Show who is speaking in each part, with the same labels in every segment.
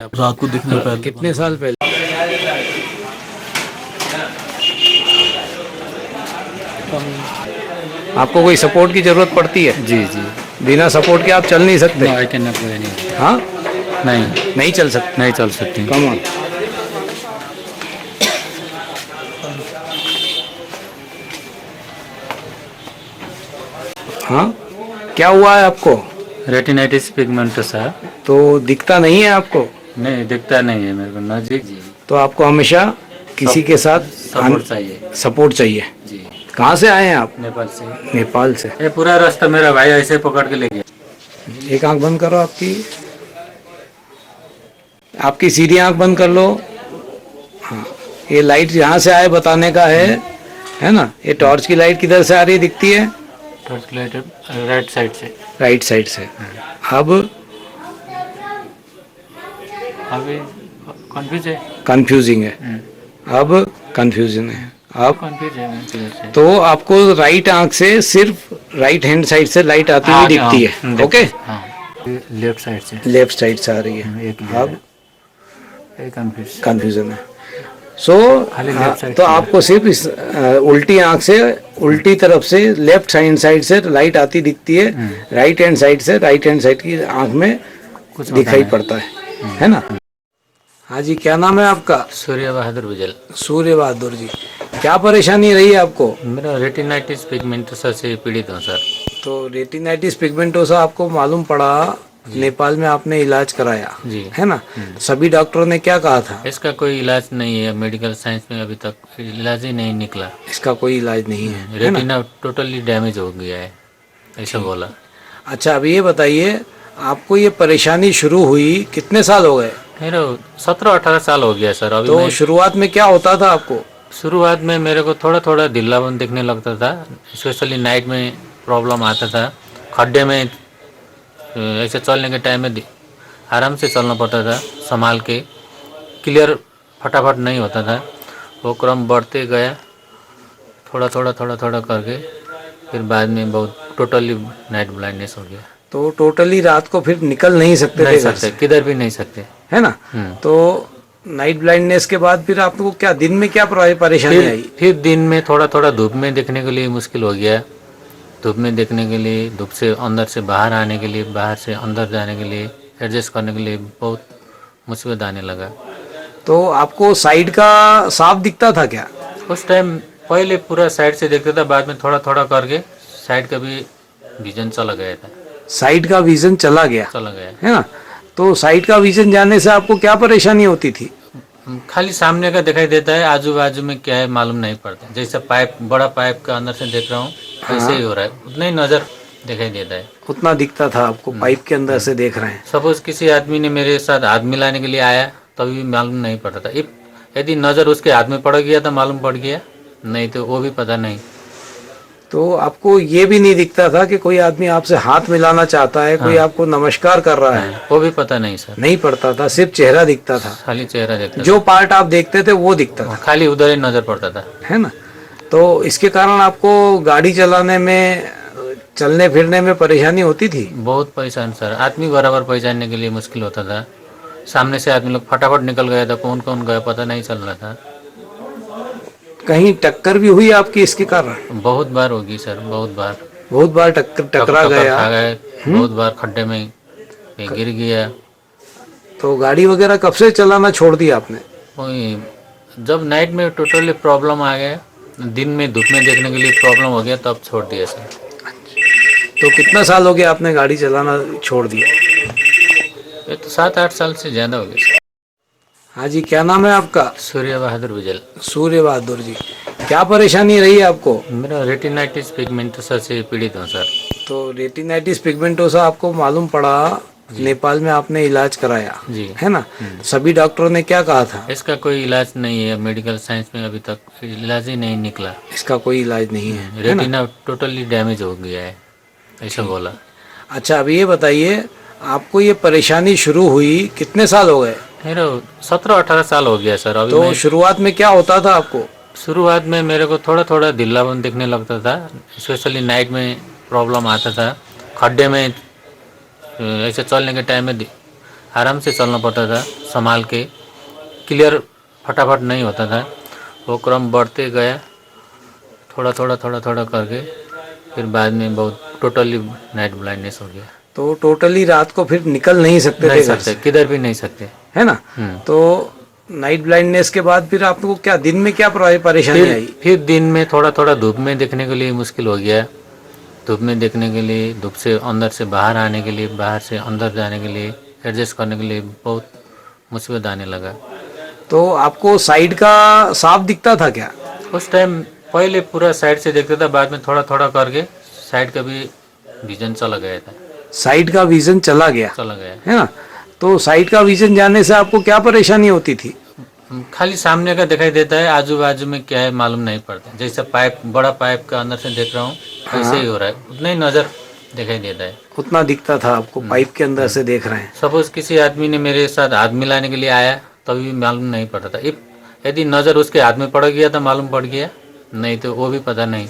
Speaker 1: रात को दिखने पहले
Speaker 2: कितने साल पहले? आपको कोई सपोर्ट की जरूरत पड़ती है?
Speaker 1: जी जी।
Speaker 2: बिना सपोर्ट के आप चल नहीं सकते?
Speaker 1: No I can not go any.
Speaker 2: हाँ,
Speaker 1: नहीं,
Speaker 2: नहीं चल सकते।
Speaker 1: नहीं चल सकती।
Speaker 2: Come on. हाँ, क्या हुआ है आपको?
Speaker 1: Retinitis pigmentosa.
Speaker 2: तो दिखता नहीं है आपको?
Speaker 1: नहीं दिखता नहीं है मेरे को नजदीक जी।
Speaker 2: तो आपको हमेशा किसी के साथ
Speaker 1: सपोर्ट चाहिए।
Speaker 2: सपोर्ट चाहिए।
Speaker 1: जी।
Speaker 2: कहाँ से आए हैं आप?
Speaker 1: नेपाल से।
Speaker 2: नेपाल से।
Speaker 1: ये पूरा रास्ता मेरा भाई ऐसे पकड़ के ले गया।
Speaker 2: एक आंख बंद करो आपकी, आपकी सीधी आंख बंद कर लो। हाँ, ये लाइट यहाँ से आए बताने का है ना? ये टॉर्च की लाइट किधर से आ रही दिखती है?
Speaker 1: टॉर्च लाइट राइट साइड से।
Speaker 2: राइट साइड से। अब
Speaker 1: अभी कंफ्यूज है।
Speaker 2: कंफ्यूजिंग है। अब कंफ्यूजन है। अब
Speaker 1: कंफ्यूज है मैं किधर से।
Speaker 2: तो आपको राइट आंख से सिर्फ राइट हैंड साइड से लाइट आती हुई दिखती है। ओके,
Speaker 1: हाँ लेफ्ट साइड से।
Speaker 2: लेफ्ट साइड से आ रही है।
Speaker 1: एक
Speaker 2: अब
Speaker 1: कंफ्यूज।
Speaker 2: कंफ्यूजन है। सो
Speaker 1: खाली लेफ्ट साइड
Speaker 2: तो
Speaker 1: से।
Speaker 2: आपको सिर्फ इस उल्टी आंख से, उल्टी तरफ से लेफ्ट हैंड साइड से लाइट आती दिखती है। राइट हैंड साइड से, राइट हैंड साइड की आंख में
Speaker 1: कुछ
Speaker 2: दिखाई पड़ता है ना? हाँ जी, क्या नाम है आपका?
Speaker 1: सूर्य बहादुर बुजल।
Speaker 2: सूर्य बहादुर जी, क्या परेशानी रही है आपको?
Speaker 1: मेरा रेटिनाइटिस पिगमेंटोसा से पीड़ित हूँ सर।
Speaker 2: तो रेटिनाइटिस पिगमेंटोसा आपको मालूम पड़ा, नेपाल में आपने इलाज कराया
Speaker 1: जी।
Speaker 2: है ना? सभी डॉक्टरों ने क्या कहा था?
Speaker 1: इसका कोई इलाज नहीं है, मेडिकल साइंस में अभी तक इलाज ही नहीं निकला।
Speaker 2: इसका कोई इलाज नहीं है।
Speaker 1: रेटिना टोटली डैमेज हो गया है ऐसा बोला।
Speaker 2: अच्छा, अभी ये बताइए, आपको ये परेशानी शुरू हुई कितने साल हो गए?
Speaker 1: मेरा 17-18 साल हो गया सर। अभी
Speaker 2: तो
Speaker 1: मैं
Speaker 2: शुरुआत में क्या होता था आपको?
Speaker 1: शुरुआत में मेरे को थोड़ा थोड़ा ढीलापन दिखने लगता था, स्पेशली नाइट में प्रॉब्लम आता था। खड्डे में ऐसे चलने के टाइम में आराम से चलना पड़ता था, संभाल के, क्लियर फटाफट नहीं होता था। वो क्रम बढ़ते गया थोड़ा थोड़ा थोड़ा थोड़ा करके, फिर बाद में बहुत टोटली नाइट ब्लाइंडनेस हो गया।
Speaker 2: तो टोटली रात को फिर निकल नहीं सकते
Speaker 1: नहीं
Speaker 2: थे घर
Speaker 1: सकते,
Speaker 2: से,
Speaker 1: किधर भी नहीं सकते।
Speaker 2: है ना? तो नाइट ब्लाइंडनेस के बाद फिर आपको क्या दिन में क्या परेशानी आई?
Speaker 1: फिर दिन में थोड़ा थोड़ा धूप में देखने के लिए मुश्किल हो गया। धूप में देखने के लिए, धूप से अंदर से बाहर आने के लिए, बाहर से अंदर जाने के लिए, एडजस्ट करने के लिए बहुत मुसीबत आने लगा।
Speaker 2: तो आपको साइड का साफ दिखता था क्या?
Speaker 1: उस टाइम पहले पूरा साइड से देखता था, बाद में थोड़ा थोड़ा करके साइड का भी विजन चला गया था।
Speaker 2: साइड का विजन चला गया है ना? तो साइड का विजन जाने से आपको क्या परेशानी होती थी?
Speaker 1: खाली सामने का दिखाई देता है, आजू बाजू में क्या है मालूम नहीं पड़ता। जैसे पाइप, बड़ा पाइप का अंदर से देख रहा हूँ ऐसे ही हो रहा है, उतना ही नजर दिखाई देता है।
Speaker 2: उतना दिखता था आपको, पाइप के अंदर से देख रहे हैं।
Speaker 1: सपोज किसी आदमी ने मेरे साथ हाथ मिलाने के लिए आया तभी भी मालूम नहीं पड़ता था। यदि नजर उसके हाथ में पड़ गया तो मालूम पड़ गया, नहीं तो वो भी पता नहीं।
Speaker 2: तो आपको ये भी नहीं दिखता था कि कोई आदमी आपसे हाथ मिलाना चाहता है, कोई आपको नमस्कार कर रहा है?
Speaker 1: वो भी पता नहीं सर।
Speaker 2: नहीं पड़ता था, सिर्फ चेहरा दिखता था।
Speaker 1: खाली चेहरा देखता
Speaker 2: जो पार्ट आप देखते थे वो दिखता था,
Speaker 1: खाली उधर ही नजर पड़ता था,
Speaker 2: है ना? तो इसके कारण आपको गाड़ी चलाने में, चलने फिरने में परेशानी होती थी?
Speaker 1: बहुत परेशान सर। आदमी बराबर पहचानने के लिए मुश्किल होता था। सामने से आदमी लोग फटाफट निकल गया था, कौन कौन गया पता नहीं चल रहा था।
Speaker 2: कहीं टक्कर भी हुई आपकी इसके कारण?
Speaker 1: बहुत बार होगी सर, बहुत बार।
Speaker 2: बहुत बार टकरा
Speaker 1: टक्कर
Speaker 2: गया?
Speaker 1: खा गए, बहुत बार खड्डे में गिर गया।
Speaker 2: तो गाड़ी वगैरह कब से चलाना छोड़ दिया आपने?
Speaker 1: वही जब नाइट में टोटली प्रॉब्लम आ गया, दिन में धूप में देखने के लिए प्रॉब्लम हो गया, तब छोड़ दिया सर।
Speaker 2: तो कितना साल हो गया आपने गाड़ी चलाना छोड़ दिया?
Speaker 1: ये तो 7-8 साल से ज़्यादा हो गया।
Speaker 2: हाँ जी, क्या नाम है आपका?
Speaker 1: सूर्य बहादुर बुजल।
Speaker 2: सूर्य बहादुर जी, क्या परेशानी रही है आपको?
Speaker 1: मेरा रेटिनाइटिस पिगमेंटोसा से पीड़ित हूँ सर।
Speaker 2: तो रेटिनाइटिस पिगमेंटोसा आपको मालूम पड़ा, नेपाल में आपने इलाज कराया
Speaker 1: जी,
Speaker 2: है ना? सभी डॉक्टरों ने क्या कहा था?
Speaker 1: इसका कोई इलाज नहीं है, मेडिकल साइंस में अभी तक इलाज ही नहीं निकला।
Speaker 2: इसका कोई इलाज नहीं है।
Speaker 1: रेटिना टोटली डैमेज हो गया है ऐसा बोला।
Speaker 2: अच्छा, अभी ये बताइए, आपको ये परेशानी शुरू हुई कितने साल हो गए?
Speaker 1: मेरा 17-18 साल हो गया सर। अभी
Speaker 2: तो शुरुआत में क्या होता था आपको?
Speaker 1: शुरुआत में मेरे को थोड़ा थोड़ा ढीलापन दिखने लगता था, स्पेशली नाइट में प्रॉब्लम आता था। खड्डे में ऐसे चलने के टाइम में आराम से चलना पड़ता था, संभाल के, क्लियर फटाफट नहीं होता था। वो क्रम बढ़ते गया, थोड़ा थोड़ा करके, फिर बाद में बहुत टोटली नाइट ब्लाइंडनेस हो गया।
Speaker 2: तो टोटली रात को फिर निकल नहीं सकते
Speaker 1: नहीं
Speaker 2: थे घर
Speaker 1: सकते,
Speaker 2: से,
Speaker 1: किधर भी नहीं सकते।
Speaker 2: है ना। तो नाइट ब्लाइंडनेस के बाद फिर आपको क्या दिन में क्या परेशानी आई?
Speaker 1: फिर दिन में थोड़ा धूप में देखने के लिए मुश्किल हो गया। धूप में देखने के लिए, धूप से अंदर से बाहर आने के लिए, बाहर से अंदर जाने के लिए, एडजस्ट करने के लिए बहुत मुसीबत आने लगा।
Speaker 2: तो आपको साइड का साफ दिखता था क्या?
Speaker 1: उस टाइम पहले पूरा साइड से देखता था, बाद में थोड़ा करके साइड का भी विजन चला गया था।
Speaker 2: साइड का विजन चला गया, है ना। तो साइड का विजन जाने से आपको क्या परेशानी होती थी?
Speaker 1: खाली सामने का दिखाई देता है, आजू बाजू में क्या है मालूम नहीं पड़ता। जैसे पाइप, बड़ा पाइप का अंदर से देख रहा हूँ, ऐसे ही हो रहा है, उतना ही नजर दिखाई देता है।
Speaker 2: उतना दिखता था आपको, पाइप के अंदर से देख रहे हैं।
Speaker 1: सपोज किसी आदमी ने मेरे साथ हाथ मिलाने के लिए आया, तभी भी मालूम नहीं पड़ता था। यदि नजर उसके हाथ में पड़ गया तो मालूम पड़ गया, नहीं तो वो भी पता नहीं।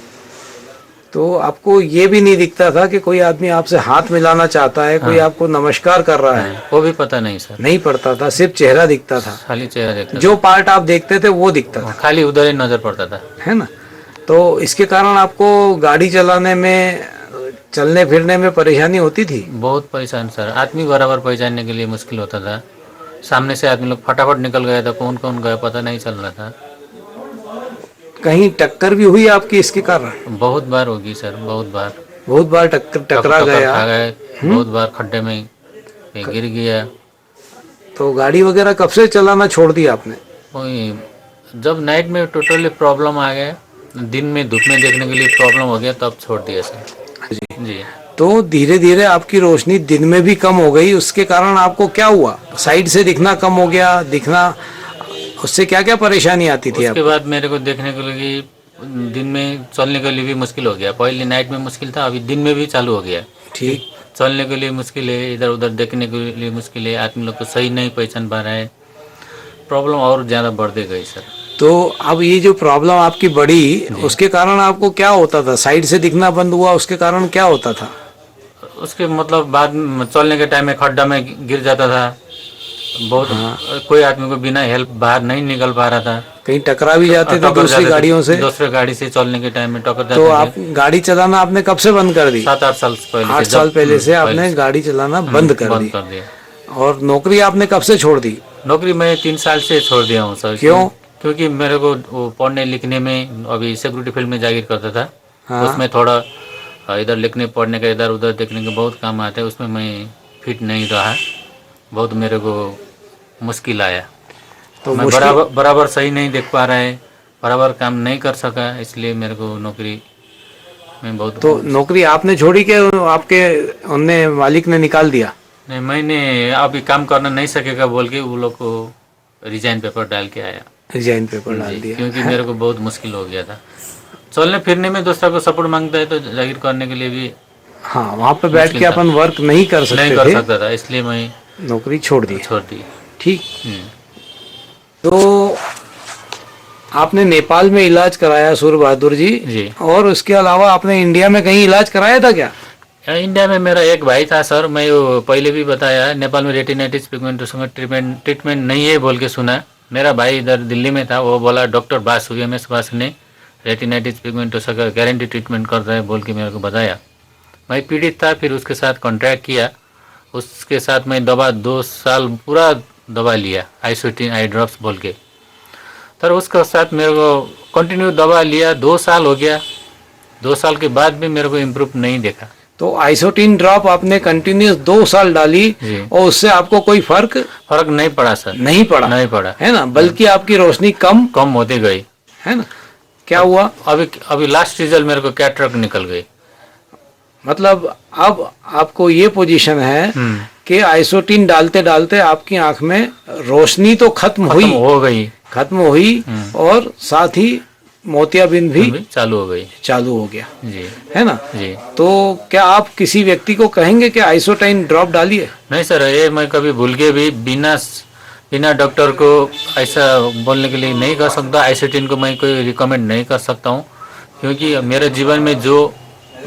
Speaker 2: तो आपको ये भी नहीं दिखता था कि कोई आदमी आपसे हाथ मिलाना चाहता है, कोई आपको नमस्कार कर रहा है?
Speaker 1: वो भी पता नहीं सर,
Speaker 2: नहीं पड़ता था, सिर्फ चेहरा दिखता था।
Speaker 1: खाली चेहरा देखता
Speaker 2: जो पार्ट आप देखते थे वो दिखता था,
Speaker 1: खाली उधर ही नजर पड़ता था,
Speaker 2: है ना। तो इसके कारण आपको गाड़ी चलाने में, चलने फिरने में परेशानी होती थी?
Speaker 1: बहुत परेशान सर। आदमी बराबर पहचानने के लिए मुश्किल होता था। सामने से आदमी लोग फटाफट निकल गया था, कौन कौन गया पता नहीं चल रहा था।
Speaker 2: कहीं टक्कर भी हुई आपकी इसके कारण?
Speaker 1: बहुत बार होगी सर, बहुत
Speaker 2: बार टकरा गया,
Speaker 1: खा गए, बहुत बार खड्डे में गिर गया।
Speaker 2: तो गाड़ी वगैरह कब से चलाना छोड़ दिया आपने?
Speaker 1: वही जब नाइट में टोटली प्रॉब्लम आ गया, दिन में धूप में देखने के लिए प्रॉब्लम हो गया, तब छोड़ दिया सर। जी।
Speaker 2: तो धीरे धीरे आपकी रोशनी दिन में भी कम हो गई, उसके कारण आपको क्या हुआ? साइड से दिखना कम हो गया, दिखना, उससे क्या क्या परेशानी आती थी?
Speaker 1: उसके बाद मेरे को देखने के लिए, दिन में चलने के लिए भी मुश्किल हो गया। पहले नाइट में मुश्किल था, अभी दिन में भी चालू हो गया।
Speaker 2: ठीक।
Speaker 1: चलने के लिए मुश्किल है, इधर उधर देखने के लिए मुश्किल है, आदमी लोग को सही नहीं पहचान पा रहा है। प्रॉब्लम और ज़्यादा बढ़ते गई सर।
Speaker 2: तो अब ये जो प्रॉब्लम आपकी बढ़ी, उसके कारण आपको क्या होता था? साइड से दिखना बंद हुआ, उसके कारण क्या होता था?
Speaker 1: उसके मतलब बाद में चलने के टाइम में खड्डा में गिर जाता था बहुत। कोई आदमी को बिना हेल्प बाहर नहीं निकल पा रहा था।
Speaker 2: कहीं टकरा भी जाते थे दूसरी गाड़ियों से?
Speaker 1: दूसरे गाड़ी से चलने के टाइम में टकर जाते
Speaker 2: तो
Speaker 1: थे।
Speaker 2: आप गाड़ी चलाना आपने कब से बंद कर दी?
Speaker 1: 7-8 साल पहले।
Speaker 2: 8 साल पहले से आपने गाड़ी चलाना बंद कर दिया। और नौकरी आपने कब से छोड़ दी?
Speaker 1: नौकरी मैं 3 साल से छोड़ दिया हूँ सर।
Speaker 2: क्यों?
Speaker 1: क्योंकि मेरे को वो पढ़ने लिखने में, अभी सिक्योरिटी फील्ड में जागिर करता था।
Speaker 2: हाँ।
Speaker 1: उसमें थोड़ा इधर लिखने पढ़ने का, इधर उधर देखने के बहुत काम आते हैं, उसमें मैं फिट नहीं रहा, बहुत मेरे को मुश्किल आया। तो मैं बराबर सही नहीं देख पा रहा है, बराबर काम नहीं कर सका, इसलिए मेरे को नौकरी में बहुत।
Speaker 2: तो नौकरी आपने छोड़ी कि आपके उनने मालिक ने निकाल दिया?
Speaker 1: नहीं, मैंने अभी काम करना नहीं सकेगा बोल के वो लोग को रिजाइन पेपर डाल के आया।
Speaker 2: रिजाइन पेपर डाल दिया?
Speaker 1: क्योंकि मेरे को बहुत मुश्किल हो गया था। चलने फिरने में दूसरा को सपोर्ट मांगता है, तो जागिर करने के लिए भी,
Speaker 2: हाँ, वहाँ पे बैठ के अपन वर्क नहीं कर
Speaker 1: सकता था, इसलिए मैं
Speaker 2: नौकरी छोड़ दी। ठीक। तो आपने नेपाल में इलाज कराया सूर्य बहादुर जी, और उसके अलावा आपने इंडिया में कहीं इलाज कराया था क्या?
Speaker 1: इंडिया में मेरा एक भाई था सर, मैं पहले भी बताया, नेपाल में रेटिनाइटिस पिगमेंटोसा ट्रीटमेंट नहीं है बोल के सुना। मेरा भाई इधर दिल्ली में था, वो बोला डॉक्टर बासु, MS बासु ने रेटिनाइटिस पिगमेंटोसा का गारंटी ट्रीटमेंट कर रहा है बोल के मेरे को बताया। मैं पीड़ित था, फिर उसके साथ कॉन्ट्रैक्ट किया, उसके साथ मैं दवा 2 साल पूरा दवा लिया, आइसोटिन आई ड्रॉप्स बोल के। तर उसके साथ मेरे को कंटिन्यू दवा लिया, 2 साल हो गया। 2 साल के बाद भी मेरे को इम्प्रूव नहीं देखा।
Speaker 2: तो आइसोटिन ड्रॉप आपने कंटिन्यूस 2 साल डाली और उससे आपको कोई फर्क
Speaker 1: नहीं पड़ा सर? नहीं पड़ा,
Speaker 2: है ना, बल्कि आपकी रोशनी कम
Speaker 1: होती गई,
Speaker 2: है ना। क्या हुआ?
Speaker 1: अभी लास्ट रिजल्ट मेरे को कैटरेक्ट निकल गई।
Speaker 2: मतलब अब आपको ये पोजीशन है कि आइसोटिन डालते डालते आपकी आंख में रोशनी तो खत्म हुई और साथ ही मोतियाबिंद भी चालू हो गया
Speaker 1: जी,
Speaker 2: है ना
Speaker 1: जी।
Speaker 2: तो क्या आप किसी व्यक्ति को कहेंगे कि आइसोटाइन ड्रॉप डालिए?
Speaker 1: नहीं सर, ये मैं कभी भूल के भी बिना डॉक्टर को ऐसा बोलने के लिए नहीं कर सकता। आइसोटिन को मैं कोई रिकमेंड नहीं कर सकता हूँ, क्योंकि मेरे जीवन में जो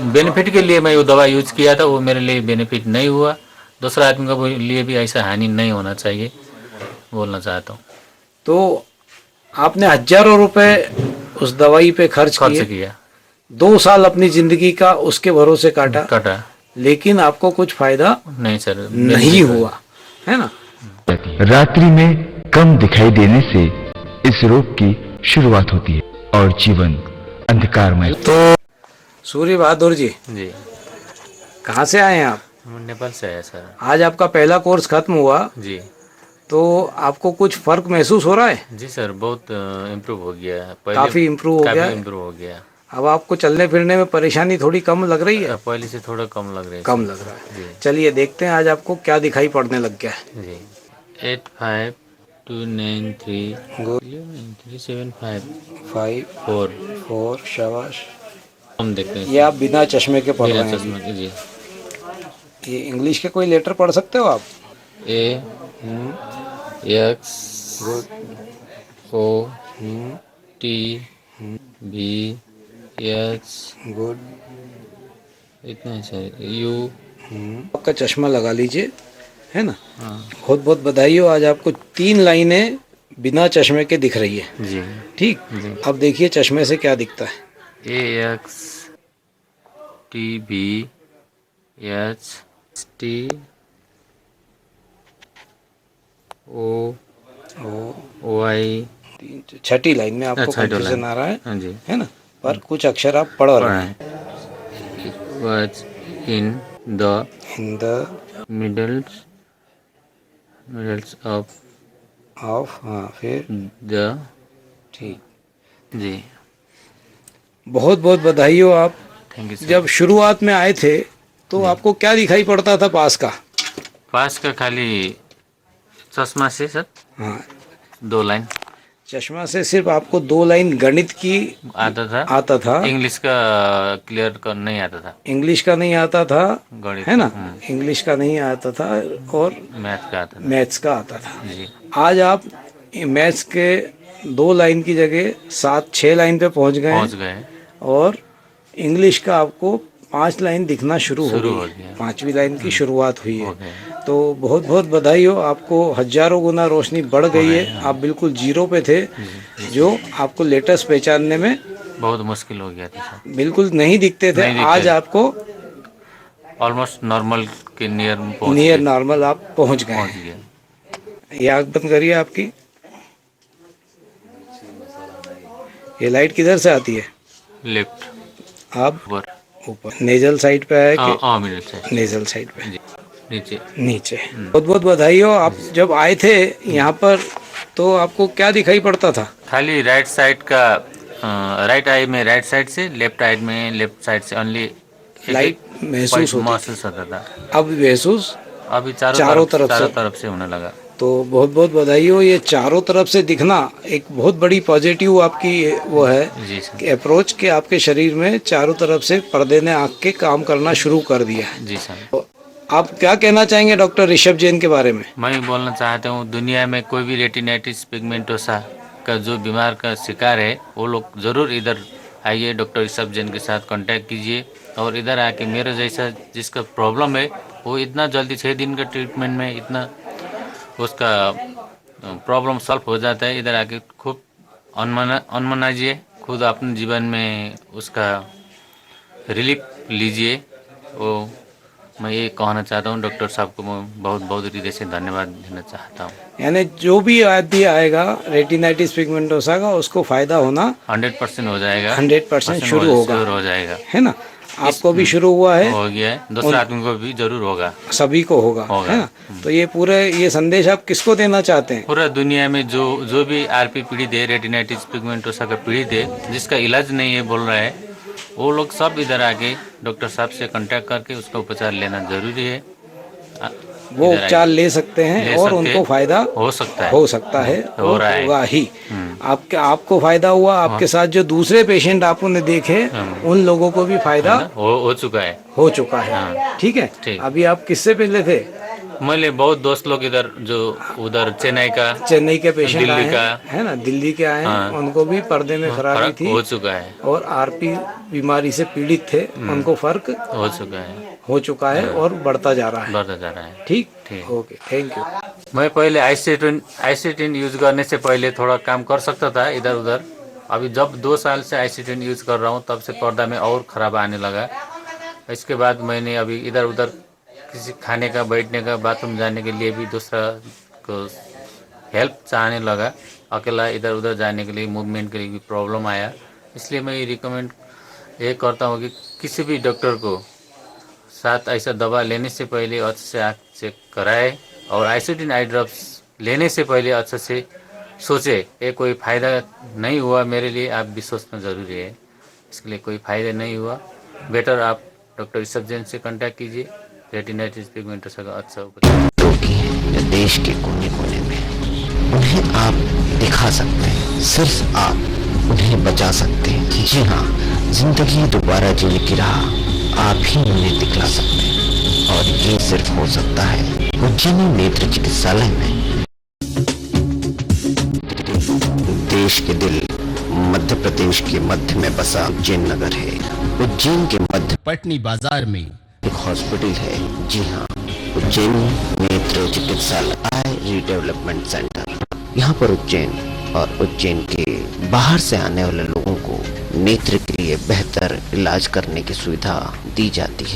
Speaker 1: बेनिफिट के लिए मैं वो दवा यूज किया था वो मेरे लिए बेनिफिट नहीं हुआ। दूसरा आदमी के लिए भी ऐसा हानि नहीं होना चाहिए, बोलना चाहता हूँ।
Speaker 2: तो आपने हजारों रुपए उस दवाई पे खर्च
Speaker 1: खर्च
Speaker 2: किए,
Speaker 1: किया,
Speaker 2: 2 साल अपनी जिंदगी का उसके भरोसे काटा,
Speaker 1: कटा
Speaker 2: लेकिन आपको कुछ फायदा
Speaker 1: नहीं सर,
Speaker 2: नहीं हुआ, है ना।
Speaker 3: रात्रि में कम दिखाई देने से इस रोग की शुरुआत होती है और जीवन अंधकारमय।
Speaker 2: तो सूर्य बहादुर जी,
Speaker 1: जी
Speaker 2: कहाँ से आए हैं आप?
Speaker 1: हम नेपाल से आया सर।
Speaker 2: आज आपका पहला कोर्स खत्म हुआ,
Speaker 1: जी
Speaker 2: तो आपको कुछ फर्क महसूस हो रहा है?
Speaker 1: जी सर, बहुत इम्प्रूव हो गया है।
Speaker 2: काफी इम्प्रूव हो गया है।
Speaker 1: इम्प्रूव हो गया।
Speaker 2: अब आपको चलने फिरने में परेशानी थोड़ी कम लग रही है?
Speaker 1: पहले से थोड़ा कम लग रहा है।
Speaker 2: कम लग रहा है।
Speaker 1: जी
Speaker 2: चलिए देखते हैं आज आपको क्या दिखाई पड़ने लग गया है।
Speaker 1: जी 85293754
Speaker 2: 5 4 शाबाश।
Speaker 1: हम देखते हैं।
Speaker 2: ये आप बिना चश्मे के पढ़
Speaker 1: बिना
Speaker 2: रहे हैं।
Speaker 1: चश्मे के, जी।
Speaker 2: ये इंग्लिश के कोई लेटर पढ़ सकते हो आप?
Speaker 1: A X O T B H,
Speaker 2: good.
Speaker 1: इतना है सर। यू,
Speaker 2: आपका चश्मा लगा लीजिए, है ना।
Speaker 1: हाँ
Speaker 2: बहुत बहुत बधाई हो, आज आपको 3 लाइनें बिना चश्मे के दिख रही है।
Speaker 1: जी
Speaker 2: ठीक,
Speaker 1: जी।
Speaker 2: अब देखिए चश्मे से क्या दिखता है।
Speaker 1: A X T B H T O Y.
Speaker 2: छठी लाइन में आपको
Speaker 1: अच्छा, छठी
Speaker 2: कंफ्यूजन
Speaker 1: लाइन।
Speaker 2: आ रहा है,
Speaker 1: हाँ जी,
Speaker 2: है ना, पर कुछ अक्षर आप पढ़ रहे हैं।
Speaker 1: was in the
Speaker 2: in the
Speaker 1: middles of
Speaker 2: of, हाँ फिर
Speaker 1: the,
Speaker 2: ठीक।
Speaker 1: जी
Speaker 2: बहुत बहुत बधाई हो आप।
Speaker 1: Thank you sir.
Speaker 2: जब शुरुआत में आए थे तो आपको क्या दिखाई पड़ता था पास का?
Speaker 1: पास का खाली चश्मा से सर
Speaker 2: हाँ,
Speaker 1: 2 लाइन
Speaker 2: चश्मा से सिर्फ आपको 2 लाइन गणित की
Speaker 1: आता था।
Speaker 2: था,
Speaker 1: इंग्लिश का क्लियर कर नहीं आता था।
Speaker 2: इंग्लिश का नहीं आता था,
Speaker 1: गणित,
Speaker 2: है ना, इंग्लिश का नहीं आता था और
Speaker 1: मैथ का आता था।
Speaker 2: मैथ्स का आता था।
Speaker 1: जी
Speaker 2: आज आप मैथ्स के 2 लाइन की जगह 7-6 लाइन पे पहुंच
Speaker 1: पहुंच
Speaker 2: गए
Speaker 1: गए।
Speaker 2: और इंग्लिश का आपको 5 लाइन दिखना शुरू हो
Speaker 1: हो
Speaker 2: गई,
Speaker 1: गया।
Speaker 2: 5वीं लाइन की शुरुआत हुई
Speaker 1: हो
Speaker 2: है।
Speaker 1: गया।
Speaker 2: तो बहुत बहुत बधाई हो, आपको हजारों गुना रोशनी बढ़ गई है। आप बिल्कुल जीरो पे थे, जो आपको लेटेस्ट पहचानने में
Speaker 1: बहुत मुश्किल हो गया था सर।
Speaker 2: बिल्कुल नहीं दिखते थे,
Speaker 1: नहीं दिखते।
Speaker 2: आज आपको
Speaker 1: ऑलमोस्ट नॉर्मल के नियर
Speaker 2: नियर नॉर्मल आप पहुंच गए
Speaker 1: पहुंच
Speaker 2: हैं।
Speaker 1: गया।
Speaker 2: ये आँख बंद करिए आपकी। ये लाइट किधर से आती है?
Speaker 1: लेफ्ट
Speaker 2: आप
Speaker 1: ऊपर,
Speaker 2: ऊपर नेजल साइड पे है कि
Speaker 1: मिडिल से,
Speaker 2: नेजल साइड पे?
Speaker 1: जी नीचे।
Speaker 2: नीचे। बहुत बहुत बधाई हो। आप जब आए थे यहाँ पर तो आपको क्या दिखाई पड़ता था?
Speaker 1: खाली राइट साइड का, राइट आई में राइट साइड से, लेफ्ट आई में लेफ्ट साइड से ओनली
Speaker 2: लाइट महसूस होती
Speaker 1: महसूस होता था।
Speaker 2: अब महसूस
Speaker 1: अभी
Speaker 2: चारों
Speaker 1: तरफ से होने लगा।
Speaker 2: तो बहुत बहुत बधाई हो। ये चारों तरफ से दिखना एक बहुत बड़ी पॉजिटिव आपकी वो है
Speaker 1: जी सर।
Speaker 2: कि अप्रोच के आपके शरीर में चारों तरफ से पर्दे ने आँख के काम करना शुरू कर दिया है।
Speaker 1: जी सर।
Speaker 2: तो आप क्या कहना चाहेंगे डॉक्टर ऋषभ जैन के बारे में?
Speaker 1: मैं बोलना चाहता हूँ, दुनिया में कोई भी रेटिनाइटिस पिगमेंटोसा का जो बीमार का शिकार है, वो लोग ज़रूर इधर आइए, डॉक्टर ऋषभ जैन के साथ कांटेक्ट कीजिए और इधर आके मेरे जैसा जिसका प्रॉब्लम है वो इतना जल्दी 6 दिन का ट्रीटमेंट में इतना उसका प्रॉब्लम सॉल्व हो जाता है। इधर आके खूब अनमनाइए, खुद अपने जीवन में उसका रिलीफ लीजिए। वो मैं ये कहना चाहता हूँ, डॉक्टर साहब को मैं बहुत बहुत हृदय से धन्यवाद देना चाहता हूँ।
Speaker 2: यानी जो भी आदमी आएगा रेटिनाइटिस पिगमेंटोसा का, उसको फायदा होना
Speaker 1: 100% हो जाएगा।
Speaker 2: 100% शुरू होगा,
Speaker 1: हो जाएगा,
Speaker 2: है ना। आपको भी शुरू हुआ है,
Speaker 1: हो गया है, दूसरे आदमी को भी जरूर होगा,
Speaker 2: सभी को होगा, है ना। तो ये पूरे ये संदेश आप किसको देना चाहते हैं?
Speaker 1: पूरा दुनिया में जो भी आरपी पीड़ित है, रेटिनाइटिस पिगमेंटोसा का पीड़ित है, जिसका इलाज नहीं है बोल रहा है, वो लोग सब इधर आके डॉक्टर साहब से कांटेक्ट करके उसका उपचार लेना जरूरी है।
Speaker 2: वो उपचार ले सकते हैं और उनको फायदा
Speaker 1: हो सकता है,
Speaker 2: हो रहा है, होगा ही। आपको फायदा हुआ, आपके साथ जो दूसरे पेशेंट आपने देखे उन लोगों को भी फायदा
Speaker 1: हो चुका है।
Speaker 2: ठीक है। अभी आप किससे पहले थे?
Speaker 1: मैंने बहुत दोस्त लोग इधर जो उधर चेन्नई का,
Speaker 2: चेन्नई के पेशेंट
Speaker 1: दिल्ली
Speaker 2: आए
Speaker 1: का,
Speaker 2: हैं, है ना, दिल्ली के आए हैं,
Speaker 1: हाँ।
Speaker 2: उनको भी पर्दे में खराबी
Speaker 1: फर्क
Speaker 2: थी
Speaker 1: हो चुका है,
Speaker 2: और आरपी बीमारी से पीड़ित थे, उनको फर्क
Speaker 1: हो चुका है,
Speaker 2: हो चुका है और बढ़ता जा रहा है।
Speaker 1: बढ़ता जा रहा है।
Speaker 2: ठीक,
Speaker 1: ठीक।
Speaker 2: Okay, thank you.
Speaker 1: मैं पहले आइसीटिन यूज करने से पहले थोड़ा काम कर सकता था इधर उधर। अभी जब 2 साल से आइसीटिन यूज कर रहा हूँ तब से पर्दा में और खराब आने लगा। इसके बाद मैंने अभी इधर उधर किसी खाने का, बैठने का, बाथरूम जाने के लिए भी दूसरा को हेल्प चाहने लगा। अकेला इधर उधर जाने के लिए, मूवमेंट के लिए भी प्रॉब्लम आया। इसलिए मैं ये रिकमेंड ये करता हूँ कि किसी भी डॉक्टर को साथ ऐसा दवा लेने से पहले अच्छे से आँख चेक कराए और आइसोटिन आई ड्रॉप्स लेने से पहले अच्छे से सोचे ये कोई फ़ायदा नहीं हुआ मेरे लिए, आप भी सोचना ज़रूरी है। इसके लिए कोई फ़ायदा नहीं हुआ, बेटर आप डॉक्टर सर्जन से कांटेक्ट कीजिए। रेटिनाइटिस पिगमेंटोसा का अच्छा उपचार
Speaker 4: रोगी हैं या देश के कोने कोने में, उन्हें आप दिखा सकते हैं, सिर्फ आप उन्हें बचा सकते हैं। जी हाँ, जिंदगी दोबारा जीने की राह आप ही उन्हें दिखला सकते हैं और ये सिर्फ हो सकता है उज्जैनी नेत्र चिकित्सालय में। देश के दिल मध्य प्रदेश के मध्य में बसा उज्जैन नगर है। उज्जैन के मध्य
Speaker 5: पटनी बाजार में
Speaker 4: एक हॉस्पिटल है। जी हाँ, उज्जैनी नेत्र चिकित्सालय आई रीडेवलपमेंट सेंटर। यहाँ पर उज्जैन और उज्जैन के बाहर से आने वाले लोगों को नेत्र के लिए बेहतर इलाज करने की सुविधा दी जाती है।